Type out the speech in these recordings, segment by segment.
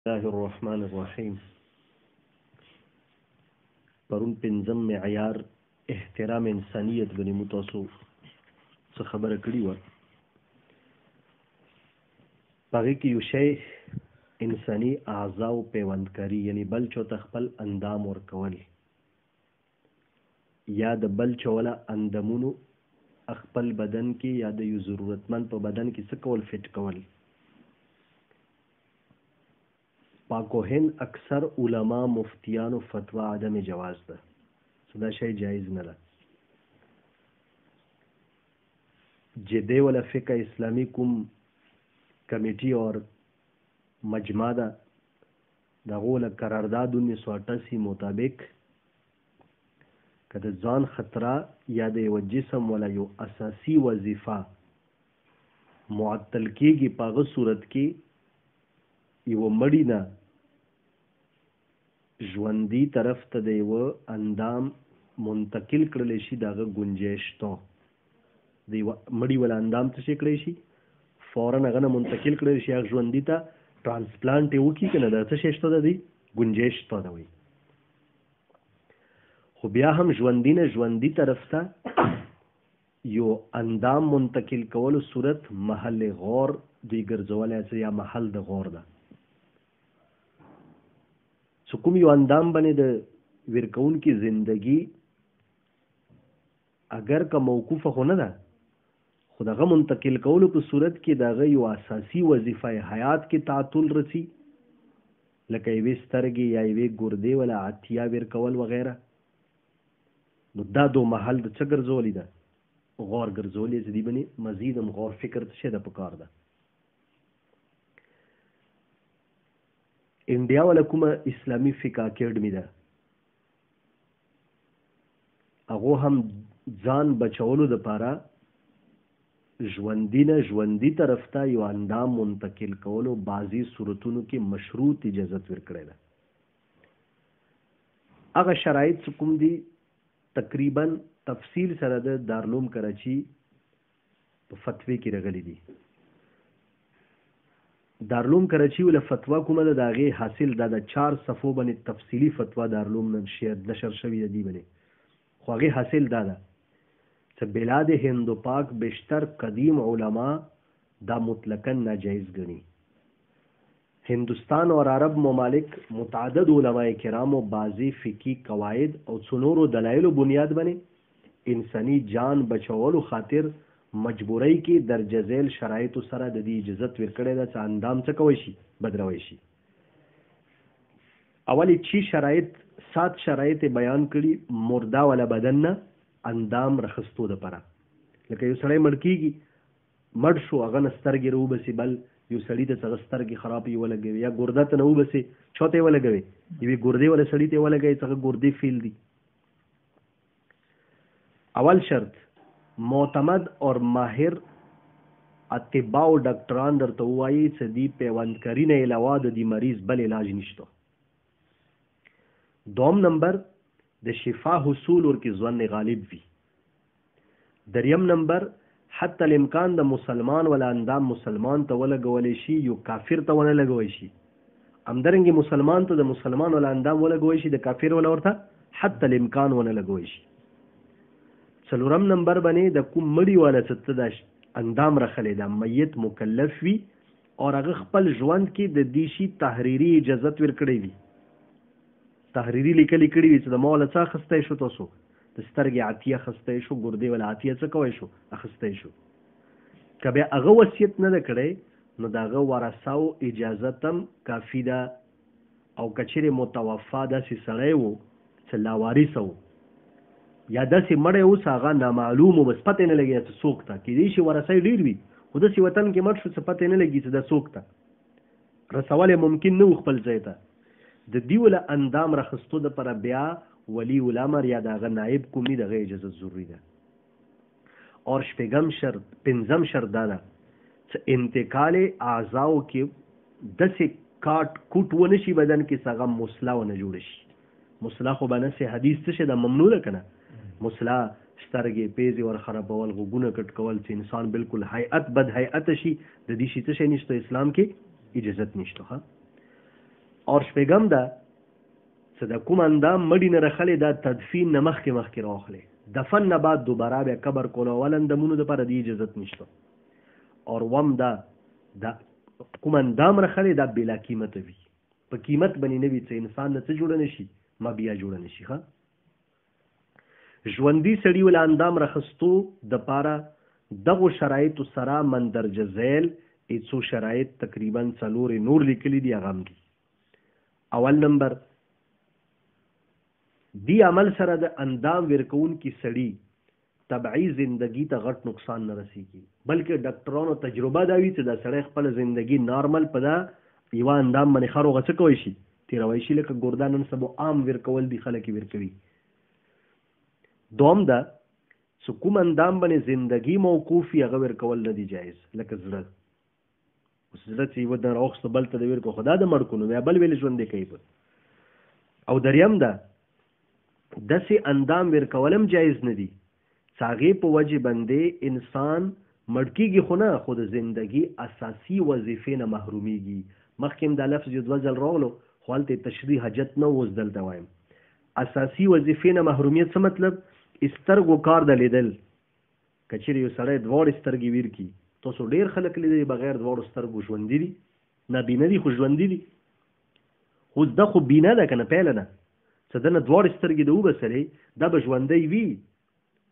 الله الرحمن الرحیم. پرون پنځم معیار احترام انسانیت باندې مو تاسو څه خبره کړې وه. په هغې کې یو شی انساني اعضاو پیوندکاري، یعنی بل چا ته خپل اندام ورکول یا د بل چا والا اندامونو خپل بدن کې یا د یو ضرورتمند په بدن کې څه کول، فټ کول. پاک و هند اکثر علما مفتیانو فتوا عدم جواز ده، دا شی جایز نه ده. چې دی ولا فقه اسلامی کوم کمیټي اور مجمع ده، دغه ولا قرارداد 1988 مطابق که د ځان خطره یا د یو جسم ولا یو اساسی وظیفه معطل کېږي، په هغه صورت کې یو مړی نه ژوندي طرف ته د یو اندام منتقل کړلی شي، د هغه گنجایش شته. د یو مړي والا اندام څه شي کړی شي، فوراً هغه نه منتقل کړلی شي، هغه ژوندي ته ټرانسپلانټ یې وکړي که نه، دا څه شی شته ده، دی گنجایش شته ده. وایي خو بیا هم ژوندي نه ژوندي طرف ته یو اندام منتقل کولو صورت محل غور دوی ګرځولی څه یا محل د غور ده. چې کوم یو اندام باندې د ورکوونکي زندگی اگر که موقوفه خو نه ده، خو دغه منتقل کولو په صورت کې دغه یو اساسي وظیفه حیات کې تعطل رسی، لکه یوې سترګې یا یوې ګردې ولا عطیه ورکول وغیره، نو دا دو محل د څه ګرځولی ده، غور ګرځولی. چې دې باندې مزید هم غور فکر څه ده پکار ده. انډیا ولا کومه اسلامي فقه اکیډمي ده، هغه هم ځان بچولو دپاره ژوندي نه ژوندي طرف ته یو اندام منتقل کولو بعضي صورتونو کې مشروط اجازت ورکړی ده. هغه شرایط چې کوم دي تقریبا تفصیل سره د دارالعلوم کراچي په فتوی کې راغلي دي. دارالعلوم کراچي ولا فتوا کومه ده، د هغې حاصل دا د 4 صفحو باندې تفصیلي فتوا دارالعلوم نشر شوي ده. دي باندې خو هغې حاصل دا ده چې بلاد هند و پاک بیشتر قدیم علما دا مطلقاً ناجائز گنی. هندوستان اور عرب ممالک متعدد علماء کرام و بعضی فقهی قواعد او څنورو دلایلو بنیاد باندې انسانی جان بچولو خاطر مجبوری کې درجه ذیل شرایطو سره د دې اجازت ورکړی ده چې اندام څه کوی شي، بدلوی شي. اولی 6 شرایط 7 شرایط بیان کړي مرده ولا بدن نه اندام رخصتو دپاره. لکه یو سړی مړ کېږي، مړ شو، هغه نه سترګې راوبسي، بل یو سړي ته څه سترګې خرابې ولګوي، یا ګرده ته نه وبسي چا ته یې ولګوي، یوې ګردې والا سړي ته یې ولګوي، څه ګردې فیل دي. اول شرط معتمد اور ماهر اطباء او ډاکټران درته ووایي چې دې پیوندکاري نه علاوه د دې مریض بل علاج نشته. دوم نمبر د شفا حصول ورکې ځوان غالب وي. دریم نمبر حتی الامکان د مسلمان ولا اندام مسلمان ته ولګولی شي، یو کافر ته ونه لګوی شي. همدارنګې مسلمان ته د مسلمان ولا اندام ولګوی شي، د کافر ولا ورته حتی الامکان ونه لګوی شي. څلورم نمبر باندې د کوم مړي والا څه د اندام رخلی دا میت مکلف وي او هغه خپل ژوند کې د دې شي تحریري اجازت ورکړی وي، تحریري لیکلي کړي وي چې د ما والا څه اخیستی شو، تاسو د سترګې عطیه اخیستی شو، ګردې والا عطیه څه کوی شو، اخیستی شو. که بیا هغه وصیت نه ده کړی، نو د هغه ورثاو اجازت هم کافي ده. او که چیرې متوفا داسې سړی و چې لاوارثه و، یا داسې مړی اوس هغه نامعلوم و، بس پته نه لګي چې څوک ته، کېدای شي ورثه یې ډېر وي، خو داسې وطن کې مړ شو چې پته نه لګي چې دا څوک ته، رسول یې ممکن نه و خپل ځای ته. د دې ولا اندام راخستو دپاره بیا ولی الامر یا د هغه نایب کوم دي، د هغه اجازت ضروري ده. اور پنځم شرط دا ده چې انتقال اعضاو کې داسې کاټ کوټ ونه شي بدن کې چې هغه مسله ونه جوړه شي. مسله خو به نسې حدیث څه شي ده، ممنوع ده که نه. مسله سترګې پیزې ور خرابول، غوږونه کټ کول، چې انسان بالکل هیئت بد هیئته شي، د دې شي څه شی نشته اسلام کې، اجازت نشته. اور شپږم ده چې د کوم اندام مړی نه رخلې دا تدفین نه مخکې راخلې، دفن نه بعد دوباره بیا قبر کول او اندامونو دپاره د اجازت نشته. اور وم دا کوم اندام رخلې دا بلا قیمته وي، په قیمت باندې نه وي چې انسان نه څه جوړه نشي ما بیا جوړه نشي. ښه ژوندي سړي ول اندام رخصتو د پاره دغه شرایط سره مندرجه ذیل څو شرایط تقریبا 4 نور لیکلي دي. هغه دي اول نمبر دی عمل سره د اندام ورکون کی سړي طبعی زندگی ته غټ نقصان نه رسیږي، بلکې ډاکټرانو تجربه دا وی چې دا سړی خپل زندگی نارمل په دا یو اندام باندې خروغه څه کوي شي تیروي شي، لکه ګردان نن سبا عام ورکول دي خلک ورکوي. دوم دا چې کوم اندام باندې زندگی موقوفي هغه ورکول نه دي جایز، لکه زړه. اوس زړه چې یو د راوخته بل ته د ورکو خدا د مړ کونو بیا بل ویل ژوندې کوي. او دریم دا داسې اندام ورکولم جایز نه دي چې هغې په وجې باندې انسان مړ کېږي خو نه، خو د زندگی اساسي وظیفې نه محرومیږي. مخکې دا لفظ یو دوه ځل راغلو خو هلته تشریح حاجت نه اوس دلته وایم. اساسي وظیفې نه محرومیت څه مطلب؟ سترګو کار د لیدل. که چېرې یو سړی دواړې سترګې ویر کړي، تاسو ډېر خلک لیدلي بغیر دواړو سترګو ژوندي دي، نابینه دي خو ژوندي دي. خو ده خو بینه ده که نه پیله نه، چې ده نه دواړې سترګې د وبسلې دا به ژوندی وي،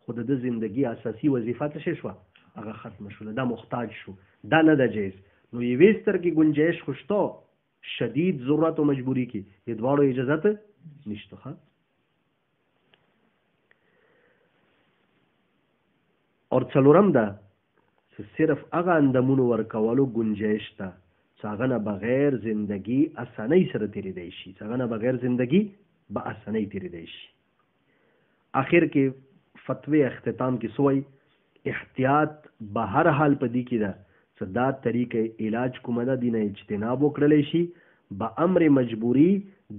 خو د ده زندګي اساسي وظیفه څه شوه هغه ختمه شوله، دا محتاج شو، دا نه ده جایز. نو یوې سترګې گنجایش خو شته، شدید ضرورت و مجبوری کې د دواړو اجازت نشته. اور څلورم ده چې صرف هغه اندامونو ورکولو گنجایش ته چې هغه نه بغیر زندگی اسانۍ سره تېرېدی شي، چې هغه نه بغیر زندگی به اسانۍ تېرېدی شي. آخر کې فتوی اختتام کې سوی احتیاط به هر حال په دې کې ده چې دا طریقې علاج کومه ده دینه اجتناب وکړلی شي. به امر مجبوری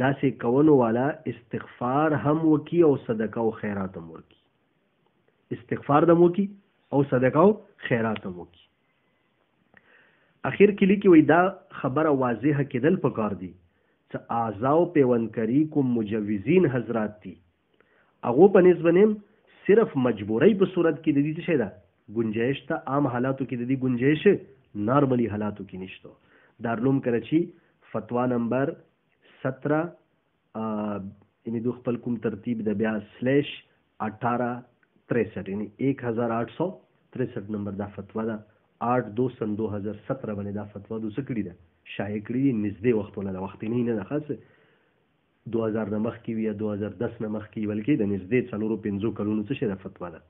داسې کولو والا استغفار هم وکي او صدقه او خیرات هم وکي. استغفار دم وکي او صدقه او خیرات هم وکي. اخر کې لیکي وای دا خبره واضحه کېدل پکار دي چې اعضاء پیوندکاری کوم مجوزین حضرات دي هغه په نسبت صرف مجبوری په صورت کې د دې څه ده گنجائش ته، عام حالاتو کې د دې گنجائش نارملی حالاتو کې نشته. دارالعلوم کراچی فتوا نمبر 17 یعنی دو خپل کوم ترتیب د بیا /1863 یعنی 1863 نمبر دا فتوا ده. 8/2/2017 باندې دا فتوا دوسه کړی ده، شایع کړی دي. نږدې وخت ولا وخت نه ده، خاصه 2000 نه مخکې وي یا 2010 نه مخکې، بلکې د نږدې 4-5 کلونو څه شي دا فتوا ده.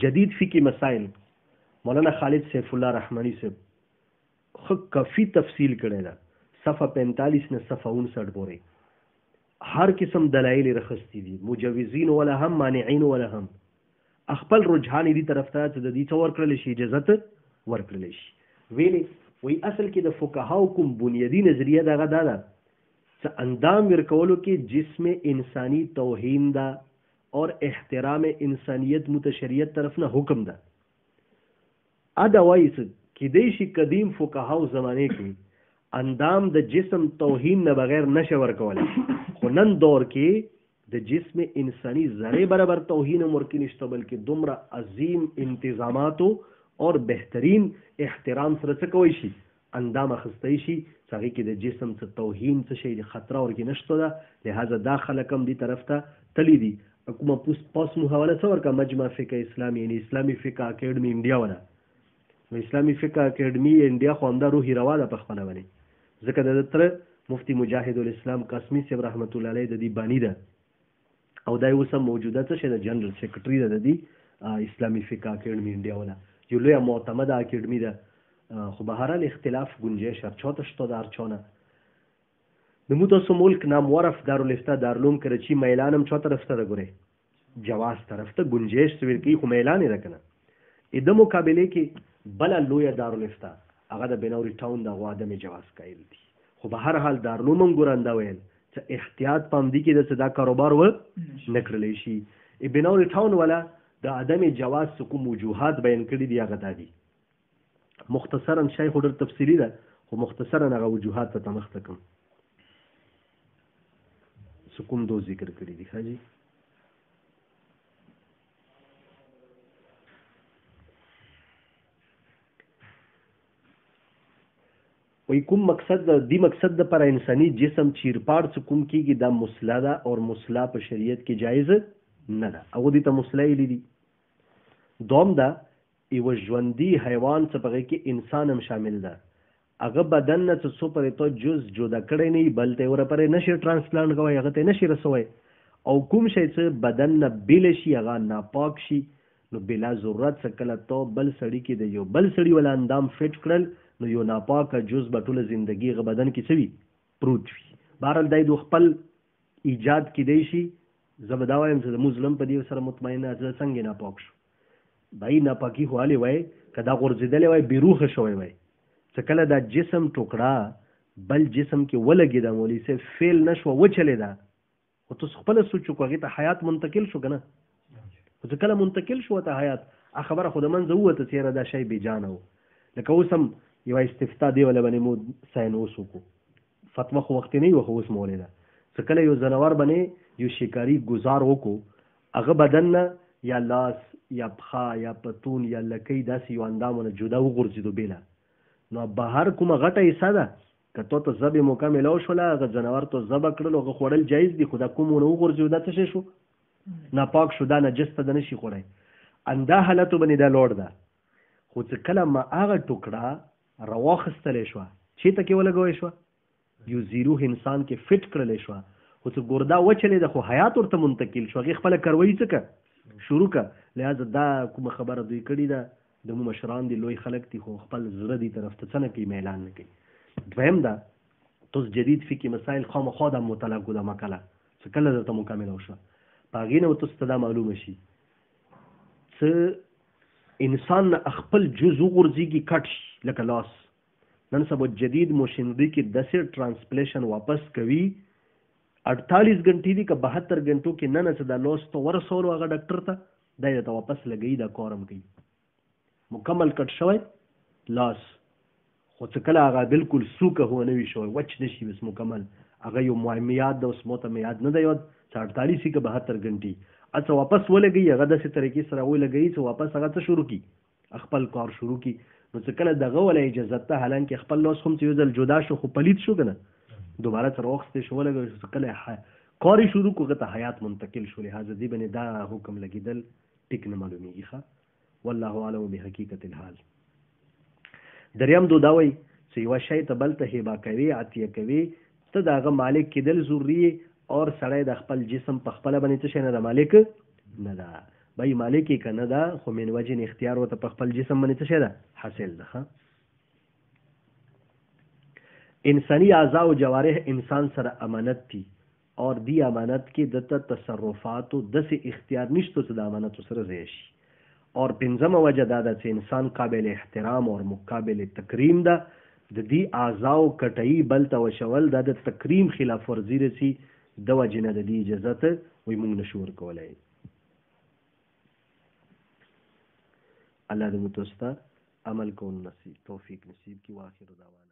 جدید فقهي مسائل مولانا خالد سیف الله رحمانی صاحب خو کافی تفصیل کړی ده، صفحه 45 نه صفحه 59 پورې هر قسم دلایل رخصتی دي، مجوزین ولا هم مانعین ولا هم. خپل رجحان دي طرف ته چې د دې څور کړل شي اجازه ورکړل شي. ویلي وی اصل کې د فقهاو کوم بنیادی نظریه دغه ده چې اندام ورکولو کې جسم انسانی توهین ده اور احترام انسانیت متشریعت طرف نه حکم ده. ادوایس کې د شي قدیم فقهاو زمانه کې اندام د جسم توهین نه بغیر نشه ورکول، خو نن دور کې د جسم انسانی ذره برابر توهین مرکی نشته، بلکې دومره عظیم انتظاماتو اور بهترین احترام سره څه کوي شي اندام اخستی شي، څنګه کې د جسم څخه توهین څه شي د خطر ورکی نشته ده. لہذا داخله کم دی طرف ته تلی دي. حکومت پاس محاوله څور کا مجمع فقه اسلامی یعنی اسلامی فقه اکیډمی انډیا ولا نو اسلامی فقه اکیډمی انډیا خو همدا روحي روا ده په خپل باندې، ځکه د تر مفتی مجاهد الاسلام قاسمی صاحب رحمت الله علیه د دې بانی ده او دا اوس موجوده څه د جنرال سیکریټری ده د اسلامی فقه اکیډمی انډیا ولا یو لوی معتمده اکیډمی ده. خو به هر اختلاف گنجائش چاته شته در چانه د متوسط ملک نامور دارالفتاء دارالعلوم کراچی میلانم چا طرف ته غوري جواز طرف ته گنجائش سویر کی خو میلان رکنه. د مقابله کې بل لوی دارالفتاء هغه د بنوري ټاون د غوادم جواز قائل دي. خو به هر حال دارالعلوم ګورنده ویل چې احتیاط پام دي کې د صدا کاروبار و نکړلې شي. بنوري ټاون ولا د عدم جواز کوم وجوهات بیان کړي دي هغه دي. مختصرا شیخ ډېر تفصیلی ده خو مختصرا هغه وجوهات ته مخته کړم کوم دو ذکر کړي دي ښه جي وی کوم مقصد دی مقصد د پر انساني جسم چیرپاړ څه کوم کیږي دا مسله ده او مسله په شریعت کې جایز نه ده او دې ته مسله یې لیدي دوم دا یو ژوندي حیوان څه پغې کې انسان هم شامل ده هغه بدن نه څه پرې ته جز جدا کړی نه بلته ور پرې نشي ټرانسپلانټ کوي هغه ته نشي رسوي او کوم شي چې بدن نه بیل شي هغه ناپاک شي نو بلا ضرورت څه کله ته بل سړی کې د یو بل سړی ول اندام فټ کړل نو یو ناپاکه جز به ټوله زندگی غ بدن کې سوي پروت وي بهرحال دای دو خپل ایجاد کې دی شي زبدا وایم چې مسلم په دې سره مطمئنه ده څنګه ناپاک شو دای ناپاکي حواله وای کدا غورځیدل وای بیروخه شوی وای چې کله دا جسم ټوکړه بل جسم کې ولګي دا مولوی سه فیل نشو وچلې دا او تاسو خپل سوچو کوغه ته حیات منتقل شو کنه او چې کله منتقل شو ته حیات خبره خود منځ وته چیرې دا شی بی جان وو لکه اوسم یو استفتاء دی ولا باندې مو ساين وسوکو فتوا خو وخت نه وو اوس مولې دا چې کله یو جنوار باندې یو شکاری گزار وکړو هغه بدن یا لاس یا پخا یا پتون یا لکې داسې یو اندامونه جدا وغورځیدو بیله نو بهر کومه غټه حصہ ده که ته ذبح مکمل او شوله هغه جنور ته ذبح کړل هغه خوړل جایز دي خو دا کومونه وغورځیدو دا څه شو ناپاک شو دا نجس ته د نشي خوړی اندا حالتو باندې دا لوړ ده خو چې کله ما هغه ټوکړه راواخستلی شوه چېرته کې ولګوی شوه یو زیروح انسان کې فټ کړلی شوه خو چې ګردا وچلې ده خو حیات ورته منتقل شو هغې خپله کروي څه که شروع که لہذا دا کومه خبره دوی کړې ده د مو مشران دي لوی خلک دي خو خپل زړه دي طرف ته څه نه کوي میلان نه کوي دویم دا توس جدید فقهي مسایل خامخا دا مطالعه کو دا مقاله چې کله درته مکمله وشوه په هغې نه تاسو ته دا معلومه شي څه انسان خپل جز وغورځېږي کټ شي لکه لاس نن سبا جدید مشینری کې داسې ټرانسپلیشن واپس کوي 48 غنټې دي که 72 غنټو کې نه نه څه دا لاس ته ورسولو هغه ډاکټر ته دا یې ته واپس لګوي دا کارم کوي مکمل کټ شوی لاس خو چې کله هغه بالکل سوکه هو نه وي شوی وچ نه شي بس مکمل هغه یو میاد د اوس موته میاد نه دی یاد 48 که 72 غنټې اڅه واپس ولګي هغه داسې طریقې سره ولګي چې واپس هغه څه شروع کی خپل کار شروع کی نو چې کله دغه ولا اجازه ته حالانکه خپل لاس هم چې یو ځل جدا شو خو پلید شو کنه دوباره تر وخت شو ولګي چې کله کاری شروع کوغه ته حیات منتقل شو لہذا دی باندې دا حکم لګیدل ټیک نه معلومیږي ښه والله اعلم بحقیقت الحال دریم دو داوي چې یو شی ته بل ته هبه کوي عطیه کوي ته داغه مالک کېدل ضروري اور سړی د خپل جسم په خپل باندې څه نه د مالک نه ده بای مالک یې کنه ده خو من وجه اختیار وته په خپل جسم باندې څه ده حاصل ده انسانی اعضاء او جوارح انسان سره امانت دي اور دی امانت کې د تصرفات او د اختیار نشته چې د امانت سره ځای شي اور پنځمه وجه دا ده چې انسان قابل احترام اور مقابل تکریم ده د دې اعضاء کټئی بل ته وشول د تکریم خلاف ورزي رسي د وجه نه د دې اجازه ته وي موږ نشو ورکولای الله دې متوسطه عمل کول نصیب توفیق نصیب کی واخر دعوانا